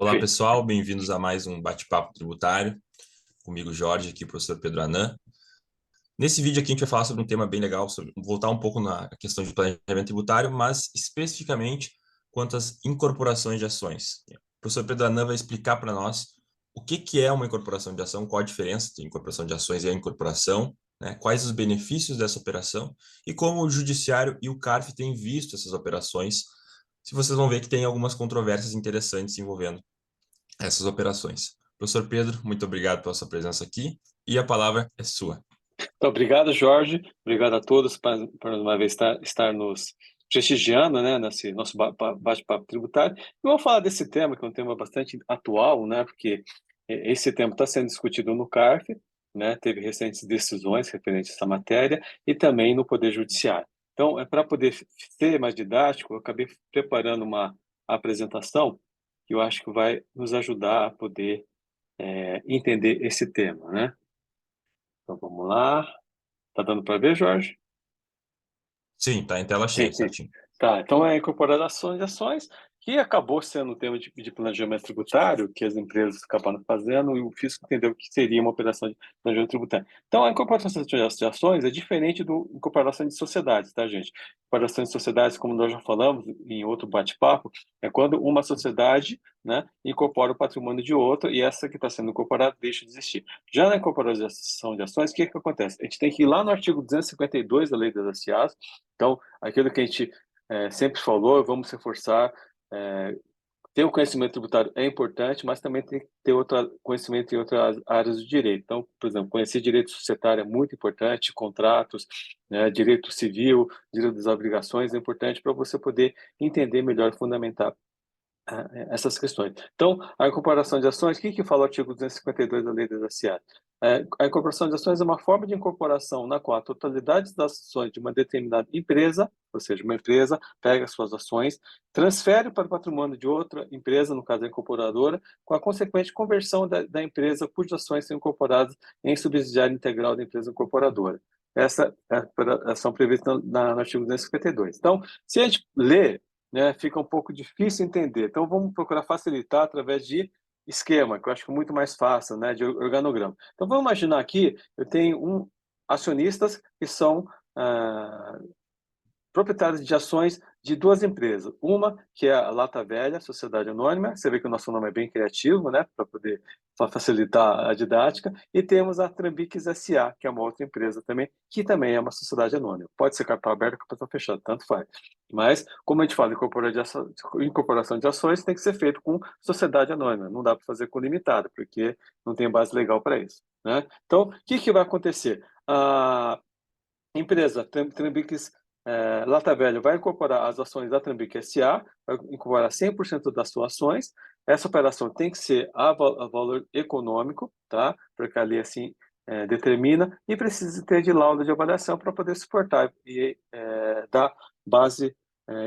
Olá, pessoal, bem-vindos a mais um bate-papo tributário. Comigo, Jorge, aqui, professor Pedro Anan. Nesse vídeo aqui, a gente vai falar sobre um tema bem legal, voltar um pouco na questão de planejamento tributário, mas especificamente quanto às incorporações de ações. O professor Pedro Anan vai explicar para nós o que é uma incorporação de ação, qual a diferença entre incorporação de ações e a incorporação, né, quais os benefícios dessa operação e como o Judiciário e o CARF têm visto essas operações. Se vocês vão ver que tem algumas controvérsias interessantes envolvendo essas operações. Professor Pedro, muito obrigado pela sua presença aqui e a palavra é sua. Então, obrigado, Jorge. Obrigado a todos por uma vez estar nos prestigiando, né, nesse nosso bate-papo tributário. E vamos falar desse tema, que é um tema bastante atual, né, porque esse tema está sendo discutido no CARF, né, teve recentes decisões referentes a essa matéria e também no Poder Judiciário. Então, para poder ser mais didático, eu acabei preparando uma apresentação que eu acho que vai nos ajudar a poder entender esse tema, né? Então, vamos lá. Tá dando para ver, Jorge? Sim, tá em tela cheia, certinho. Tá, então é incorporar ações de ações, que acabou sendo um tema de planejamento tributário que as empresas acabaram fazendo e o fisco entendeu que seria uma operação de planejamento tributário. Então, a incorporação de ações é diferente do incorporação de sociedades, tá, gente? Incorporação de sociedades, como nós já falamos em outro bate-papo, é quando uma sociedade, né, incorpora o patrimônio de outra e essa que está sendo incorporada deixa de existir. Já na incorporação de ações, o que acontece? A gente tem que ir lá no artigo 252 da Lei das SAs, então, aquilo que a gente sempre falou, vamos reforçar, ter o conhecimento tributário é importante, mas também tem que ter outro conhecimento em outras áreas do direito. Então, por exemplo, conhecer direito societário é muito importante, contratos, né, direito civil, direito das obrigações é importante para você poder entender melhor e fundamentar essas questões. Então, a incorporação de ações, o que fala o artigo 252 da Lei das SAs? A incorporação de ações é uma forma de incorporação na qual a totalidade das ações de uma determinada empresa, ou seja, uma empresa pega suas ações, transfere para o patrimônio de outra empresa, no caso a incorporadora, com a consequente conversão da empresa cujas ações são incorporadas em subsidiária integral da empresa incorporadora. Essa é a ação prevista no artigo 252. Então, se a gente lê, né, fica um pouco difícil entender. Então, vamos procurar facilitar através de esquema, que eu acho que é muito mais fácil, né, de organograma. Então, vamos imaginar aqui, eu tenho acionistas que são proprietários de ações de duas empresas. Uma, que é a Lata Velha, Sociedade Anônima, você vê que o nosso nome é bem criativo, né, para poder facilitar a didática, e temos a Trambiques SA, que é uma outra empresa também, que também é uma sociedade anônima. Pode ser capital aberto ou capital fechado, tanto faz. Mas, como a gente fala em incorporação de ações, tem que ser feito com sociedade anônima, não dá para fazer com limitada, porque não tem base legal para isso, né? Então, o que vai acontecer? A empresa Trambiques Lata Velha vai incorporar as ações da Trambique SA, vai incorporar 100% das suas ações. Essa operação tem que ser a valor econômico, tá? Porque a lei assim determina, e precisa ter de laudo de avaliação para poder suportar e dar base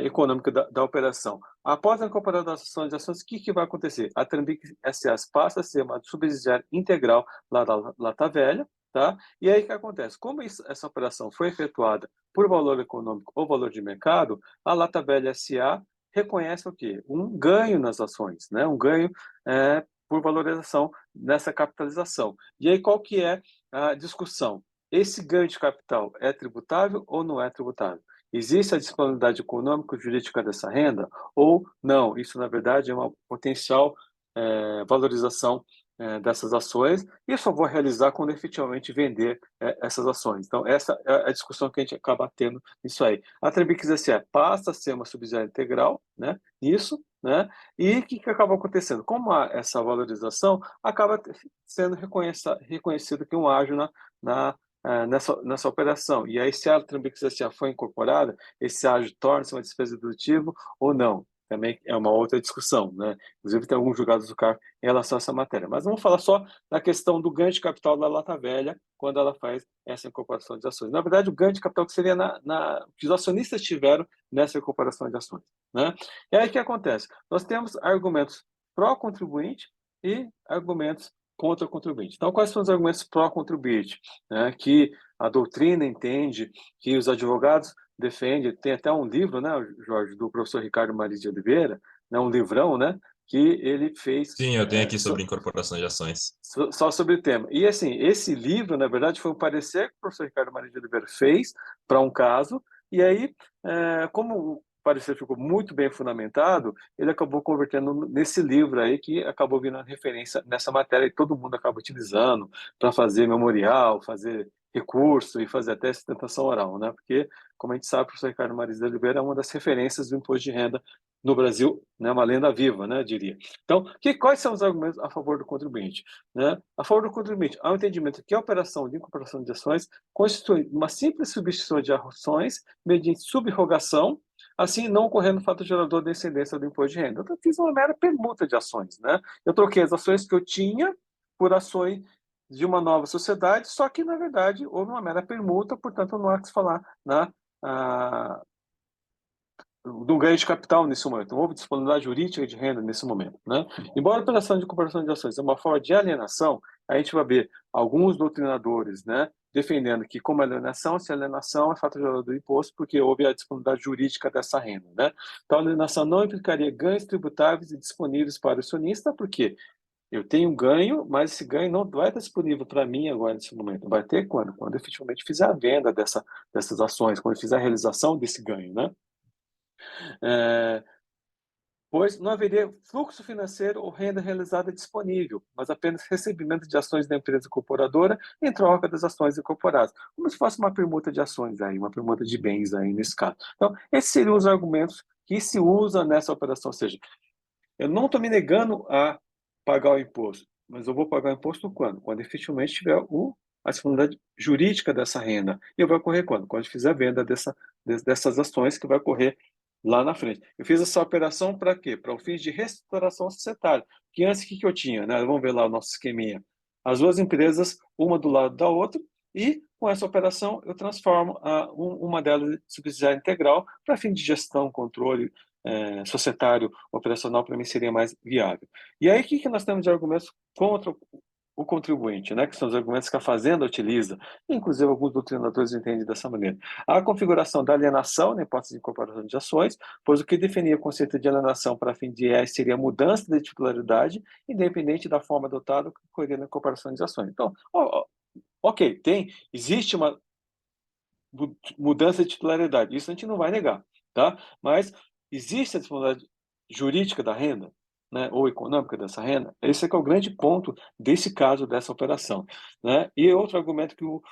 econômica da operação. Após a incorporação das ações de ações, o que vai acontecer? A Trambique SA passa a ser uma subsidiária integral lá da Lata Velha, tá? E aí o que acontece? Como essa operação foi efetuada por valor econômico ou valor de mercado, a Lata Velha SA reconhece o quê? Um ganho nas ações, né? Um ganho por valorização nessa capitalização. E aí qual que é a discussão? Esse ganho de capital é tributável ou não é tributável? Existe a disponibilidade econômica e jurídica dessa renda ou não? Isso, na verdade, é uma potencial valorização dessas ações e só vou realizar quando efetivamente vender essas ações. Então, essa é a discussão que a gente acaba tendo nisso aí. A Trambiques SA passa a ser uma subsidiária integral, né? Isso, né? E o que acaba acontecendo? Como há essa valorização, acaba sendo reconhecido que um ágio nessa operação. E aí, se a Trambiques SA foi incorporada, esse ágio torna-se uma despesa dedutível ou não? Também é uma outra discussão, né? Inclusive, tem alguns julgados do CARF em relação a essa matéria. Mas vamos falar só da questão do ganho de capital da Lata Velha quando ela faz essa incorporação de ações. Na verdade, o ganho de capital que seria que os acionistas tiveram nessa incorporação de ações, né? E aí o que acontece? Nós temos argumentos pró-contribuinte e argumentos contra o contribuinte. Então, quais são os argumentos pró-contribuinte? Né? Que a doutrina entende, que os advogados defendem, tem até um livro, né, Jorge, do professor Ricardo Maris de Oliveira, né, um livrão, né, que ele fez Sim, eu tenho aqui sobre incorporação de ações. só sobre o tema. E, assim, esse livro, na verdade, foi um parecer que o professor Ricardo Maria de Oliveira fez para um caso, e aí, como o parecer ficou muito bem fundamentado, ele acabou convertendo nesse livro aí, que acabou virando referência nessa matéria, e todo mundo acaba utilizando para fazer memorial, fazer recurso e fazer até sustentação oral, né? Porque, como a gente sabe, o professor Ricardo Maria de Oliveira é uma das referências do imposto de renda no Brasil, né? Uma lenda viva, né? Eu diria. Então, quais são os argumentos a favor do contribuinte? Né? A favor do contribuinte, há um entendimento que a operação de incorporação de ações constitui uma simples substituição de ações mediante subrogação, assim não ocorrendo fato gerador de incidência do imposto de renda. Então, eu fiz uma mera permuta de ações. Né? Eu troquei as ações que eu tinha por ações de uma nova sociedade, só que, na verdade, houve uma mera permuta, portanto, não há que se falar na do ganho de capital nesse momento, não houve disponibilidade jurídica de renda nesse momento. Né? Embora a operação de incorporação de ações é uma forma de alienação, a gente vai ver alguns doutrinadores, né, defendendo que, como alienação, se alienação é fato gerador do imposto, porque houve a disponibilidade jurídica dessa renda. Né? Então, a alienação não implicaria ganhos tributáveis e disponíveis para o acionista, porque eu tenho ganho, mas esse ganho não vai estar disponível para mim agora nesse momento. Vai ter quando? Quando eu efetivamente fizer a venda dessas ações, quando eu fizer a realização desse ganho. Né? Pois não haveria fluxo financeiro ou renda realizada disponível, mas apenas recebimento de ações da empresa incorporadora em troca das ações incorporadas, como se fosse uma permuta de ações aí, uma permuta de bens aí nesse caso. Então, esses seriam os argumentos que se usa nessa operação, ou seja, eu não estou me negando a pagar o imposto, mas eu vou pagar o imposto quando? Quando efetivamente tiver a disponibilidade jurídica dessa renda. E vai ocorrer quando? Quando eu fizer a venda dessas ações, que vai ocorrer lá na frente. Eu fiz essa operação para quê? Para o fim de reestruturação societária. Que antes, o que eu tinha? Né? Vamos ver lá o nosso esqueminha. As duas empresas, uma do lado da outra, e com essa operação eu transformo uma delas em subsidiária integral para fim de gestão, controle societário, operacional, para mim seria mais viável. E aí, o que nós temos de argumentos contra o contribuinte, né, que são os argumentos que a Fazenda utiliza, inclusive alguns doutrinadores entendem dessa maneira. A configuração da alienação, na hipótese de incorporação de ações, pois o que definia o conceito de alienação para fim de IR seria a mudança de titularidade, independente da forma adotada que ocorreria na incorporação de ações. Então, ok, existe uma mudança de titularidade, isso a gente não vai negar, tá? Mas existe a disponibilidade jurídica da renda, né, ou econômica dessa renda? Esse é que é o grande ponto desse caso, dessa operação. Né? E outro argumento que o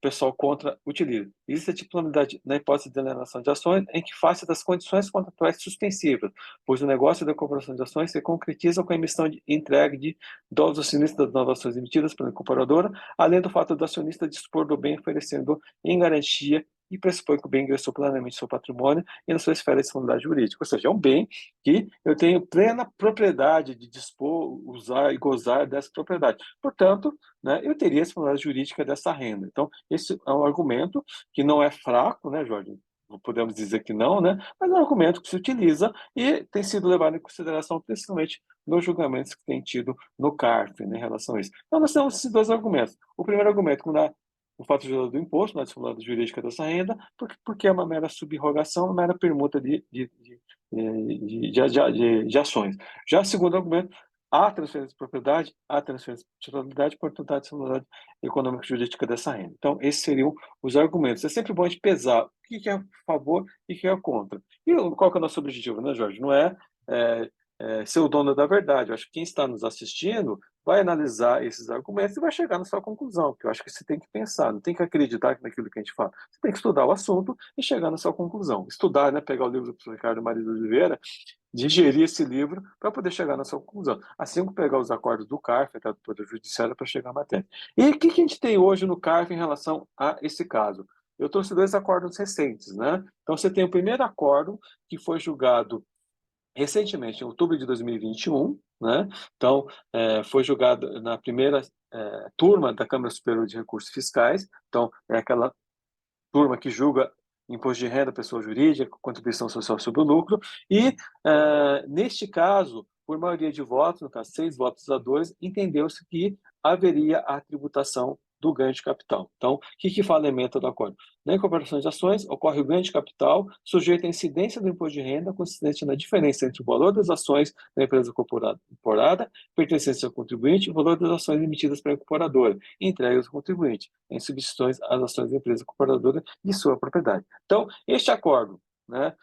pessoal contra utiliza. Existe a titularidade na hipótese de alienação de ações em que face das condições contratuais suspensivas, pois o negócio da incorporação de ações se concretiza com a emissão de entregue dos acionistas das novas ações emitidas pela incorporadora, além do fato do acionista dispor do bem oferecendo em garantia e pressupõe que o bem ingressou plenamente no seu patrimônio e na sua esfera de disponibilidade jurídica. Ou seja, é um bem que eu tenho plena propriedade de dispor, usar e gozar dessa propriedade. Portanto, né, eu teria a disponibilidade jurídica dessa renda. Então, esse é um argumento que não é fraco, né, Jorge? Podemos dizer que não, né? Mas é um argumento que se utiliza e tem sido levado em consideração principalmente nos julgamentos que tem tido no CARF, né, em relação a isso. Então, nós temos esses dois argumentos. O primeiro argumento, o fato gerador do imposto, na disponibilidade jurídica dessa renda, porque é uma mera subrogação, uma mera permuta de ações. Já segundo argumento, há transferência de propriedade, há transferência de titularidade, portanto, há disponibilidade econômica e jurídica dessa renda. Então, esses seriam os argumentos. É sempre bom a gente pesar o que é a favor e o que é contra. E qual que é o nosso objetivo, né, Jorge? Não é ser o dono da verdade. Eu acho que quem está nos assistindo vai analisar esses argumentos e vai chegar na sua conclusão, que eu acho que você tem que pensar, não tem que acreditar naquilo que a gente fala. Você tem que estudar o assunto e chegar na sua conclusão. Estudar, né, pegar o livro do professor Ricardo Maria de Oliveira, digerir esse livro para poder chegar na sua conclusão. Assim como pegar os acordos do CARF, do Poder Judiciário, para chegar à matéria. E o que a gente tem hoje no CARF em relação a esse caso? Eu trouxe dois acordos recentes, né? Então, você tem o primeiro acordo, que foi julgado recentemente, em outubro de 2021, né? Então, foi julgado na primeira turma da Câmara Superior de Recursos Fiscais. Então, é aquela turma que julga imposto de renda, pessoa jurídica, contribuição social sobre o lucro. E, neste caso, por maioria de votos, no caso 6 votos a 2, entendeu-se que haveria a tributação do ganho de capital. Então, o que fala a ementa do acordo? Na incorporação de ações, ocorre o ganho de capital sujeito à incidência do imposto de renda consistente na diferença entre o valor das ações da empresa incorporada, pertencentes ao contribuinte, e o valor das ações emitidas pela incorporadora, entregues ao contribuinte, em substituições às ações da empresa incorporadora de sua propriedade. Então, este acordo, né,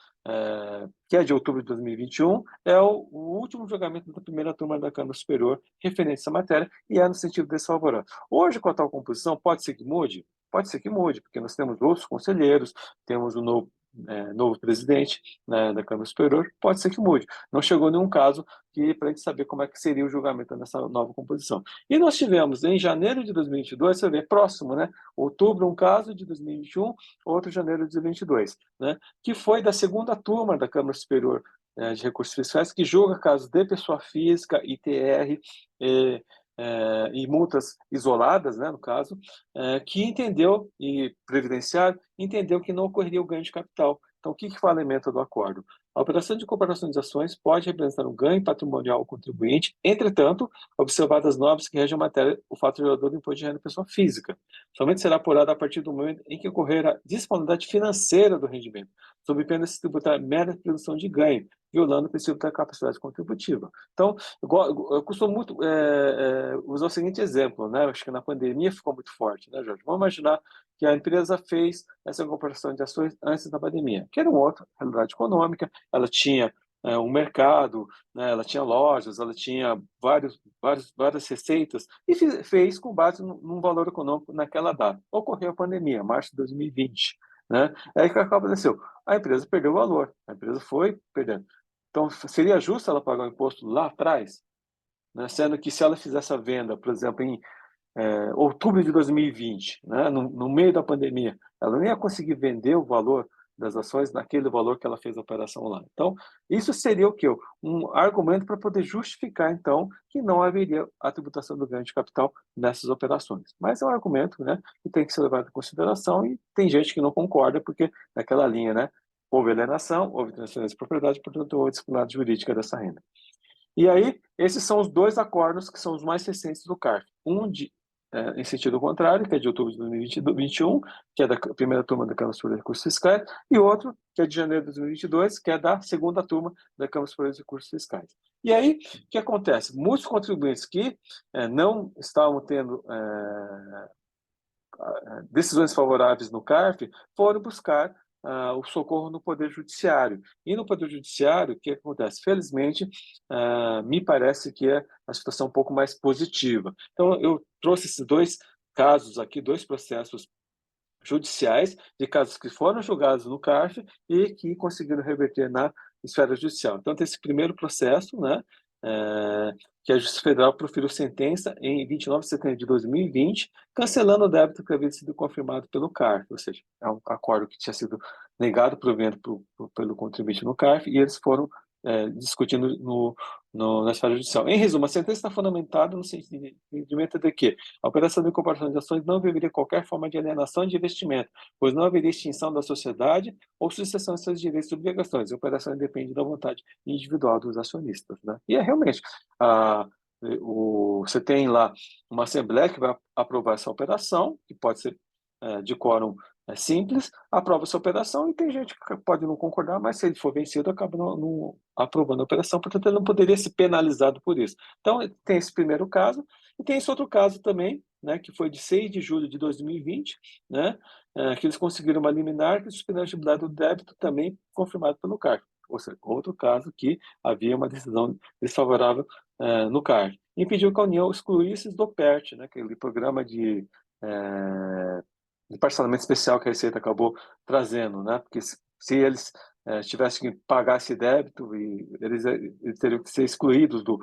que é de outubro de 2021, é o último julgamento da primeira turma da Câmara Superior referente a essa matéria e é no sentido desfavorável. Hoje, com a tal composição, pode ser que mude? Pode ser que mude, porque nós temos outros conselheiros, temos um novo presidente, né, da Câmara Superior, pode ser que mude. Não chegou nenhum caso para a gente saber como é que seria o julgamento nessa nova composição. E nós tivemos, em janeiro de 2022, você vê, próximo, né? Outubro, um caso de 2021, outro janeiro de 2022, né? Que foi da segunda turma da Câmara Superior de Recursos Fiscais, que julga casos de pessoa física, ITR, e multas isoladas, né, no caso, que entendeu, e previdenciário, entendeu que não ocorreria o ganho de capital. Então, o que fala a ementa do acordo? A operação de incorporação de ações pode representar um ganho patrimonial ao contribuinte, entretanto, observadas as normas que regem a matéria, o fato gerador do imposto de renda de pessoa física. Somente será apurado a partir do momento em que ocorrer a disponibilidade financeira do rendimento, sob pena de se tributar mera produção de ganho, violando o princípio da capacidade contributiva. Então, eu costumo muito usar o seguinte exemplo, né? Acho que na pandemia ficou muito forte, né, Jorge? Vamos imaginar que a empresa fez essa incorporação de ações antes da pandemia, que era uma outra realidade econômica, ela tinha um mercado, né? Ela tinha lojas, ela tinha várias receitas, e fez com base num valor econômico naquela data. Ocorreu a pandemia, março de 2020, né? Aí o que aconteceu? A empresa perdeu o valor, a empresa foi perdendo. Então, seria justo ela pagar o imposto lá atrás? Né? Sendo que se ela fizesse a venda, por exemplo, em outubro de 2020, né? no meio da pandemia, ela nem ia conseguir vender o valor das ações naquele valor que ela fez a operação lá. Então, isso seria o quê? Um argumento para poder justificar, então, que não haveria a tributação do ganho de capital nessas operações. Mas é um argumento, né, que tem que ser levado em consideração e tem gente que não concorda, porque naquela linha, né, houve alienação, houve transferência de propriedade, portanto, houve disciplinaridade jurídica dessa renda. E aí, esses são os dois acordos que são os mais recentes do CARF. Em sentido contrário, que é de outubro de 2021, que é da primeira turma da Câmara Superior de Recursos Fiscais, e outro, que é de janeiro de 2022, que é da segunda turma da Câmara Superior de Recursos Fiscais. E aí, o que acontece? Muitos contribuintes que não estavam tendo decisões favoráveis no CARF foram buscar o socorro no Poder Judiciário. E no Poder Judiciário, o que acontece? Felizmente, me parece que a situação um pouco mais positiva. Então, eu trouxe esses dois casos aqui, dois processos judiciais, de casos que foram julgados no CARF e que conseguiram reverter na esfera judicial. Então, tem esse primeiro processo, né, que a Justiça Federal proferiu sentença em 29 de setembro de 2020, cancelando o débito que havia sido confirmado pelo CARF, ou seja, é um acordo que tinha sido negado pelo contribuinte no CARF, e eles foram discutindo na esfera judicial. Em resumo, a sentença está fundamentada no entendimento de que a operação de incorporação de ações não haveria qualquer forma de alienação de investimento, pois não haveria extinção da sociedade ou sucessão de seus direitos e obrigações. A operação depende da vontade individual dos acionistas, né? E realmente, você tem lá uma assembleia que vai aprovar essa operação, que pode ser de quórum simples, aprova essa operação e tem gente que pode não concordar, mas se ele for vencido, acaba não aprovando a operação, portanto, ele não poderia ser penalizado por isso. Então, tem esse primeiro caso, e tem esse outro caso também, né, que foi de 6 de julho de 2020, né, que eles conseguiram uma liminar que suspendeu a atividade do débito também confirmado pelo CARF. Ou seja, outro caso que havia uma decisão desfavorável no CARF. E pediu que a União excluísse do PERT, né, aquele programa de parcelamento especial que a Receita acabou trazendo, né? Porque se eles tivessem que pagar esse débito, eles teriam que ser excluídos do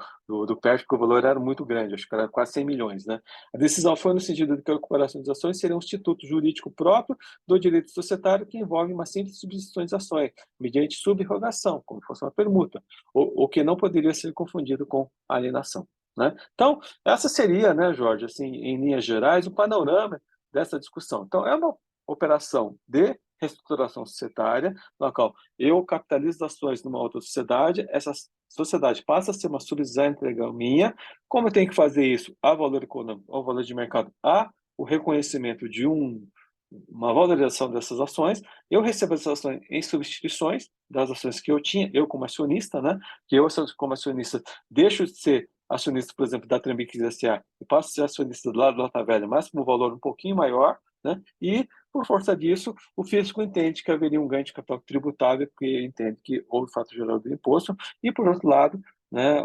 PERT, porque o valor era muito grande, acho que era quase 100 milhões, né? A decisão foi no sentido de que a recuperação das ações seria um instituto jurídico próprio do direito societário que envolve uma simples substituição de ações, mediante subrogação, como se fosse uma permuta, o que não poderia ser confundido com alienação, né? Então, essa seria, né, Jorge, assim, em linhas gerais, o panorama dessa discussão. Então, é uma operação de reestruturação societária, na qual eu capitalizo ações numa outra sociedade, essa sociedade passa a ser uma subsidiária integral minha. Como eu tenho que fazer isso? A valor econômico, ao valor de mercado, a o reconhecimento de uma valorização dessas ações, eu recebo essas ações em substituições das ações que eu tinha, eu como acionista, né, que eu como acionista deixo de ser acionista, por exemplo, da Trambiques S.A. e passo a ser acionista do lado do Lata Velha, mas com um valor um pouquinho maior, né, e por força disso, o fisco entende que haveria um ganho de capital tributável, porque entende que houve fato gerador do imposto, e por outro lado, né,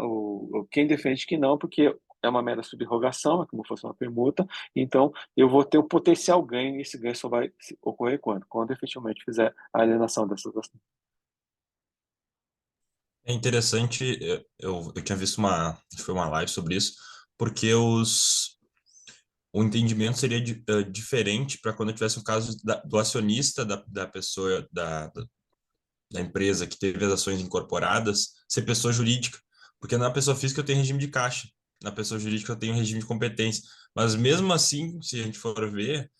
quem defende que não, porque é uma mera subrogação, é como se fosse uma permuta, então eu vou ter o potencial ganho, e esse ganho só vai ocorrer quando? Quando efetivamente fizer a alienação dessas ações. É interessante, eu tinha visto acho que foi uma live sobre isso, porque o entendimento seria diferente para quando tivesse um caso do acionista da pessoa, da empresa que teve as ações incorporadas, ser pessoa jurídica. Porque na pessoa física eu tenho regime de caixa, na pessoa jurídica eu tenho regime de competência. Mas mesmo assim, se a gente for ver,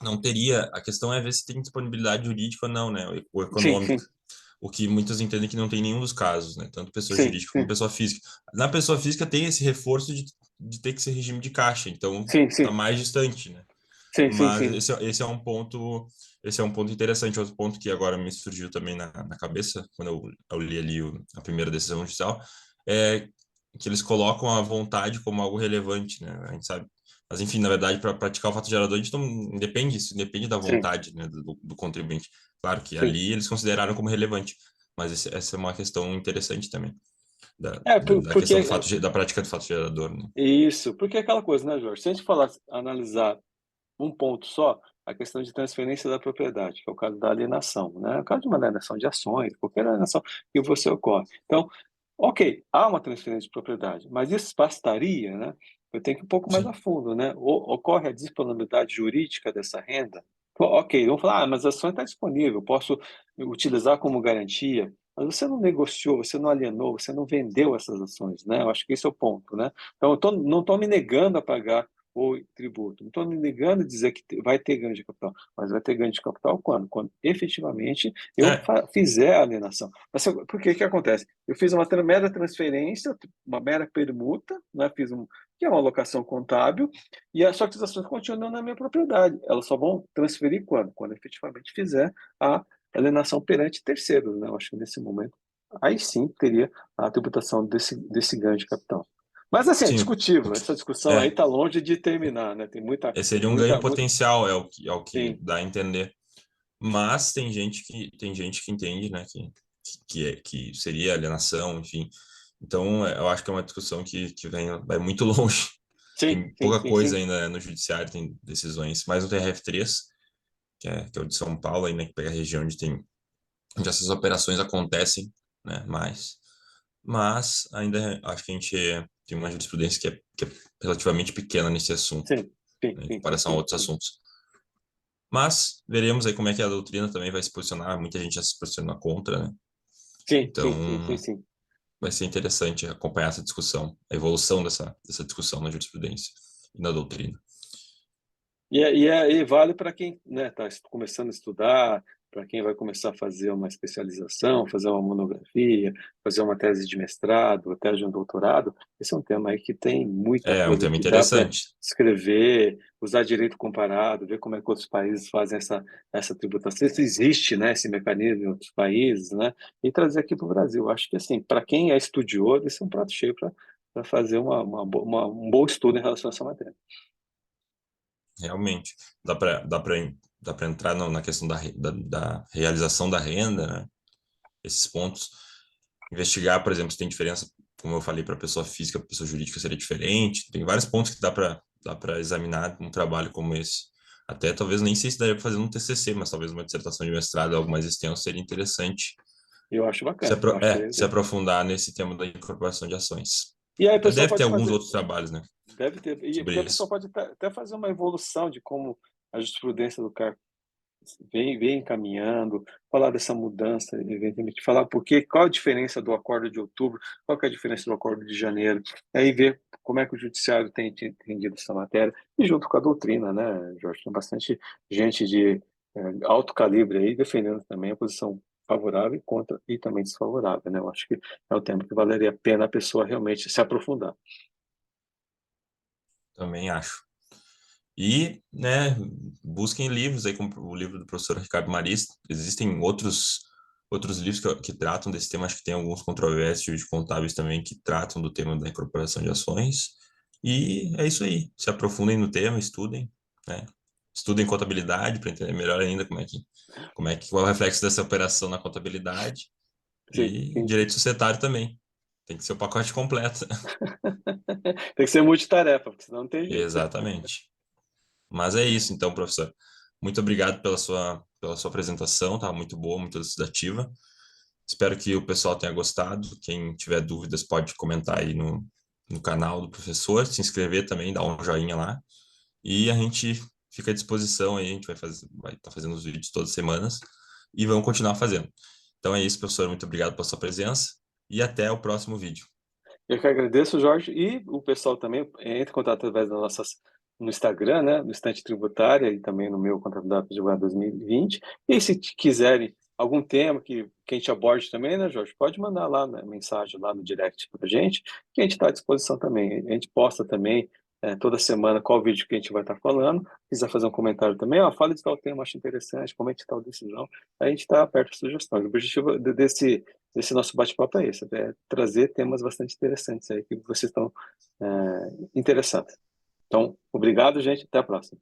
não teria. A questão é ver se tem disponibilidade jurídica ou não, né? Ou Sim, econômica. sim, O que muitos entendem que não tem nenhum dos casos, né? Tanto pessoa sim, jurídica como sim, pessoa física. Na pessoa física tem esse reforço de ter que ser regime de caixa, então sim, tá sim, mais distante, né? sim, sim, Mas sim, esse é um ponto interessante. Outro ponto que agora me surgiu também na cabeça, quando eu li ali a primeira decisão judicial, é que eles colocam a vontade como algo relevante, né? A gente sabe. Mas, enfim, na verdade, para praticar o fato gerador, a gente não depende isso, depende da sim, vontade, né, do contribuinte. Claro que sim. ali eles consideraram como relevante, mas essa é uma questão interessante também, É, da questão porque da prática do fato gerador, né? isso, porque é aquela coisa, né, Jorge? Se a gente falar, analisar um ponto só, a questão de transferência da propriedade, que é o caso da alienação, né? O caso de uma alienação de ações, qualquer alienação que você ocorre. Então, ok, há uma transferência de propriedade, mas isso bastaria, né? Eu tenho que ir um pouco mais a Sim. fundo, né? Ocorre a disponibilidade jurídica dessa renda? Ok, vamos falar, mas a ação está disponível, eu posso utilizar como garantia, mas você não negociou, você não alienou, você não vendeu essas ações, né? Eu acho que esse é o ponto, né? Então, não estou me negando a pagar o tributo. Não estou me negando a dizer que vai ter ganho de capital, mas vai ter ganho de capital quando? Quando efetivamente eu É, fizer a alienação. Mas por que que acontece? Eu fiz uma mera transferência, uma mera permuta, né? Que é uma alocação contábil, e só que as ações continuam na minha propriedade. Elas só vão transferir quando? Quando efetivamente fizer a alienação perante terceiros. Né? Eu acho que nesse momento, aí sim teria a tributação desse ganho de capital. Mas assim, é sim, discutível. Essa discussão aí é, está longe de terminar, né? Tem muita, seria um ganho muita, muita. potencial, é o que Sim, dá a entender. Mas tem gente que entende, né, que seria alienação, enfim. Então, eu acho que é uma discussão vai muito longe. sim, Tem sim, pouca sim, coisa sim, ainda no judiciário, tem decisões, mais no TRF3, que é o de São Paulo, ainda que pega a região onde essas operações acontecem, né, mas ainda acho que a gente tem uma jurisprudência que é relativamente pequena nesse assunto, sim, sim, né, em sim, comparação a sim, outros sim, assuntos. Mas veremos aí como é que a doutrina também vai se posicionar. Muita gente já se posicionou contra, né? sim, Então, sim, sim, sim, sim. vai ser interessante acompanhar essa discussão, a evolução dessa discussão na jurisprudência e na doutrina. E vale para quem está começando a estudar, para quem vai começar a fazer uma especialização, fazer uma monografia, fazer uma tese de mestrado, até de um doutorado. Esse é um tema aí que tem muita É um coisa tema que dá para interessante. escrever, usar direito comparado, ver como é que outros países fazem essa tributação, se existe, né, esse mecanismo em outros países, né, e trazer aqui para o Brasil. Acho que, assim, para quem é estudioso, esse é um prato cheio para fazer um bom estudo em relação a essa matéria. Realmente. Dá para entrar na questão da realização da renda, né? Esses pontos. Investigar, por exemplo, se tem diferença, como eu falei, para pessoa física, para pessoa jurídica seria diferente. Tem vários pontos que dá para examinar num trabalho como esse. Até talvez nem sei se daria para fazer um TCC, mas talvez uma dissertação de mestrado, algo mais extenso, seria interessante Eu acho bacana, eu acho que seria se interessante. aprofundar nesse tema da incorporação de ações. E aí a Até pessoa deve ter pode alguns fazer, outros trabalhos, né, deve ter, e porque sobre a pessoa isso. pode até fazer uma evolução de como a jurisprudência do CAR vem caminhando, falar dessa mudança, evidentemente, falar qual a diferença do acordo de outubro, qual que é a diferença do acordo de janeiro, aí ver como é que o judiciário tem entendido essa matéria, e junto com a doutrina, né, Jorge? Tem bastante gente de alto calibre aí defendendo também a posição favorável e contra e também desfavorável, né? Eu acho que é o tema que valeria a pena a pessoa realmente se aprofundar. Também acho. E, né, busquem livros aí, como o livro do professor Ricardo Maris. Existem outros livros que tratam desse tema, acho que tem alguns controvérsios de contábeis também que tratam do tema da incorporação de ações. E é isso aí. Se aprofundem no tema, estudem, né? Estudem contabilidade para entender melhor ainda qual é o reflexo dessa operação na contabilidade Sim, e sim. direito societário também. Tem que ser o pacote completo. Tem que ser multitarefa, porque senão não tem jeito. Exatamente. Mas é isso, então, professor. Muito obrigado pela sua apresentação, tá muito boa, muito elucidativa. Espero que o pessoal tenha gostado. Quem tiver dúvidas pode comentar aí no canal do professor, se inscrever também, dar um joinha lá. E a gente fica à disposição aí, a gente vai estar fazendo os vídeos todas as semanas e vamos continuar fazendo. Então é isso, professor. Muito obrigado pela sua presença e até o próximo vídeo. Eu que agradeço, Jorge, e o pessoal também entra em contato através das nossas no Instagram, né, no Estante Tributária e também no meu Contabilidade Advogado 2020. E se quiserem algum tema que a gente aborde também, né, Jorge, pode mandar lá na mensagem, lá no direct para a gente, que a gente está à disposição também. A gente posta também toda semana qual vídeo que a gente vai estar falando. Se quiser fazer um comentário também, fala de tal tema, acho interessante, comente tal decisão. A gente está aberto a sugestões. O objetivo desse nosso bate-papo é esse, é trazer temas bastante interessantes aí que vocês estão interessados. Então, obrigado, gente. Até a próxima.